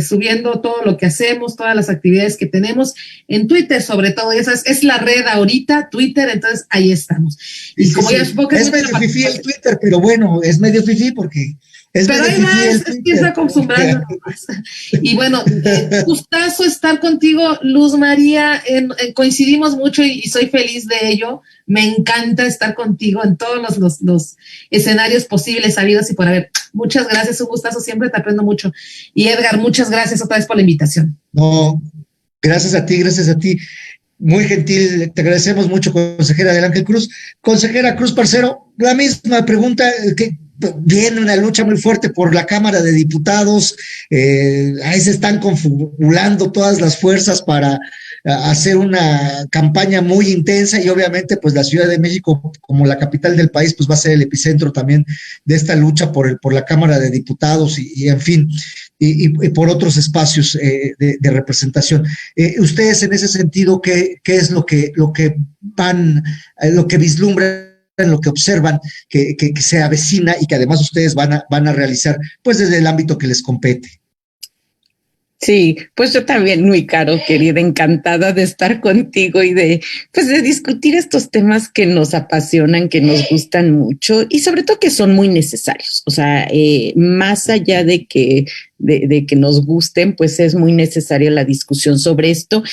subiendo todo lo que hacemos, todas las actividades que tenemos en Twitter, sobre todo, esa es la red ahorita, Twitter, entonces ahí estamos. Y sí, como sí, ya supongo que es medio fifí el Twitter, pero bueno, es medio fifí porque pero ahí va, es que está acostumbrando nomás. Y bueno, gustazo estar contigo, Luz María, coincidimos mucho y soy feliz de ello. Me encanta estar contigo en todos los escenarios posibles, habidos y por haber. Muchas gracias, un gustazo, siempre te aprendo mucho. Y Edgar, muchas gracias otra vez por la invitación. No, gracias a ti. Muy gentil, te agradecemos mucho, consejera del Ángel Cruz. Consejera Cruz Parcero, la misma pregunta, que viene una lucha muy fuerte por la Cámara de Diputados, ahí se están confabulando todas las fuerzas para hacer una campaña muy intensa, y obviamente pues la Ciudad de México, como la capital del país, pues va a ser el epicentro también de esta lucha por la Cámara de Diputados y en fin, y por otros espacios de representación. Ustedes en ese sentido, ¿qué es lo que vislumbran, lo que observan que se avecina y que además ustedes van a realizar pues desde el ámbito que les compete? Sí, pues yo también, muy caro, querida, encantada de estar contigo y de discutir estos temas que nos apasionan, que nos gustan mucho y sobre todo que son muy necesarios. O sea, más allá de que nos gusten, pues es muy necesaria la discusión sobre esto.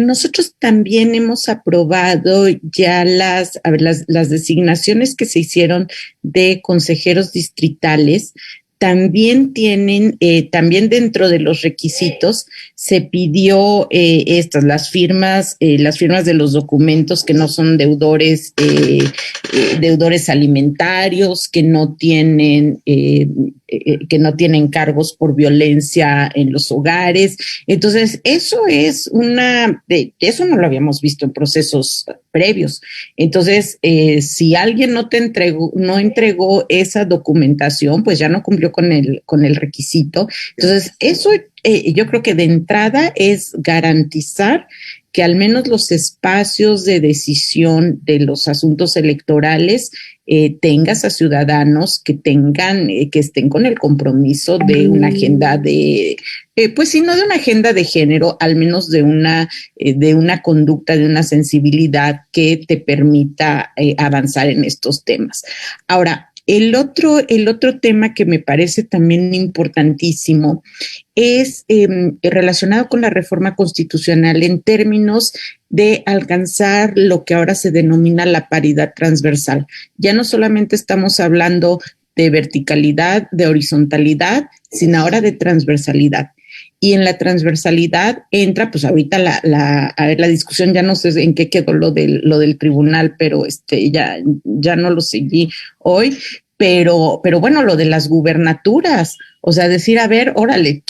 Nosotros también hemos aprobado ya las designaciones que se hicieron de consejeros distritales también tienen, también dentro de los requisitos se pidió las firmas de los documentos que no son deudores alimentarios, que no tienen cargos por violencia en los hogares. Entonces, eso no lo habíamos visto en procesos previos. Entonces, si alguien no entregó esa documentación, pues ya no cumplió con el requisito. Entonces, eso yo creo que de entrada es garantizar que al menos los espacios de decisión de los asuntos electorales tengas a ciudadanos que estén con el compromiso de una agenda pues si no de una agenda de género, al menos de una conducta, de una sensibilidad que te permita avanzar en estos temas. Ahora, el otro tema que me parece también importantísimo es relacionado con la reforma constitucional en términos de alcanzar lo que ahora se denomina la paridad transversal. Ya no solamente estamos hablando de verticalidad, de horizontalidad, sino ahora de transversalidad. Y en la transversalidad entra, pues ahorita la discusión, ya no sé en qué quedó lo del tribunal, pero ya no lo seguí hoy, pero bueno, lo de las gubernaturas, o sea, decir, a ver, órale,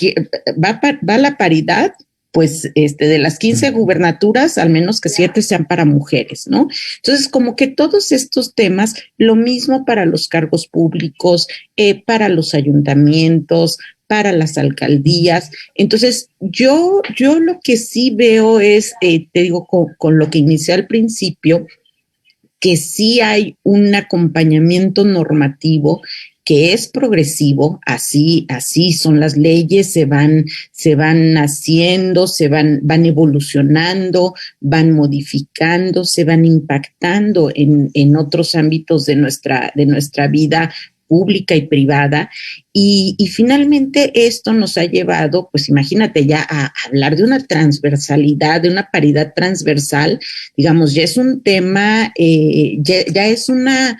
va la paridad, pues de las 15 gubernaturas, al menos que 7 sean para mujeres, ¿no? Entonces, como que todos estos temas, lo mismo para los cargos públicos, para los ayuntamientos, para las alcaldías. Entonces, yo lo que sí veo es, te digo, con lo que inicié al principio, que sí hay un acompañamiento normativo que es progresivo, así son las leyes, se van haciendo, van evolucionando, van modificando, se van impactando en otros ámbitos de nuestra vida pública y privada, y finalmente esto nos ha llevado, pues imagínate ya a hablar de una transversalidad, de una paridad transversal, digamos, ya es un tema, ya es una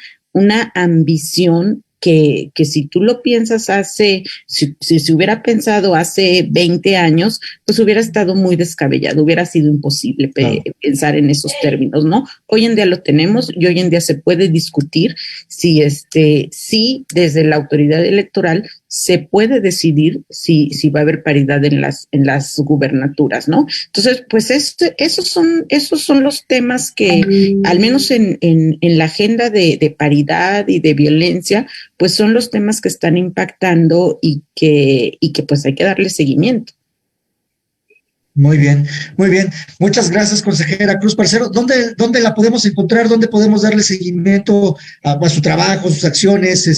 ambición que si tú lo piensas si se hubiera pensado hace 20 años, pues hubiera estado muy descabellado, hubiera sido imposible pensar en esos términos, ¿no? Hoy en día lo tenemos y hoy en día se puede discutir si desde la autoridad electoral se puede decidir si va a haber paridad en las gubernaturas, ¿no? Entonces, pues esos son los temas que, al menos en la agenda de paridad y de violencia, pues son los temas que están impactando y que pues hay que darle seguimiento. Muy bien, muy bien. Muchas gracias, consejera Cruz Parcero. ¿Dónde la podemos encontrar? ¿Dónde podemos darle seguimiento a su trabajo, sus acciones?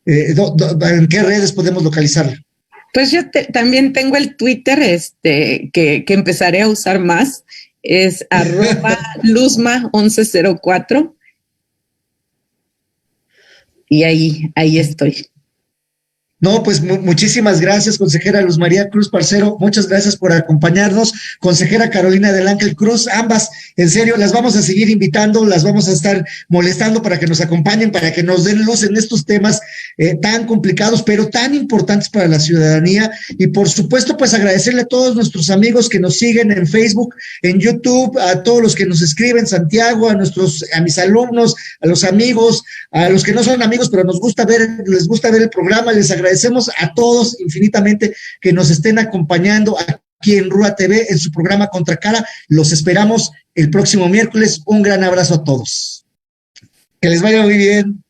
¿En qué redes podemos localizarla? Pues yo también tengo el Twitter, que empezaré a usar más. Es @Luzma1104. Y ahí estoy. No, pues muchísimas gracias, consejera Luz María Cruz Parcero, muchas gracias por acompañarnos, consejera Carolina del Ángel Cruz, ambas, en serio, las vamos a seguir invitando, las vamos a estar molestando para que nos acompañen, para que nos den luz en estos temas tan complicados, pero tan importantes para la ciudadanía, y por supuesto, pues agradecerle a todos nuestros amigos que nos siguen en Facebook, en YouTube, a todos los que nos escriben, Santiago, a mis alumnos, a los amigos, a los que no son amigos, pero les gusta ver el programa, les agradecemos a todos infinitamente que nos estén acompañando aquí en Rúa TV en su programa Contracara. Los esperamos el próximo miércoles. Un gran abrazo a todos. Que les vaya muy bien.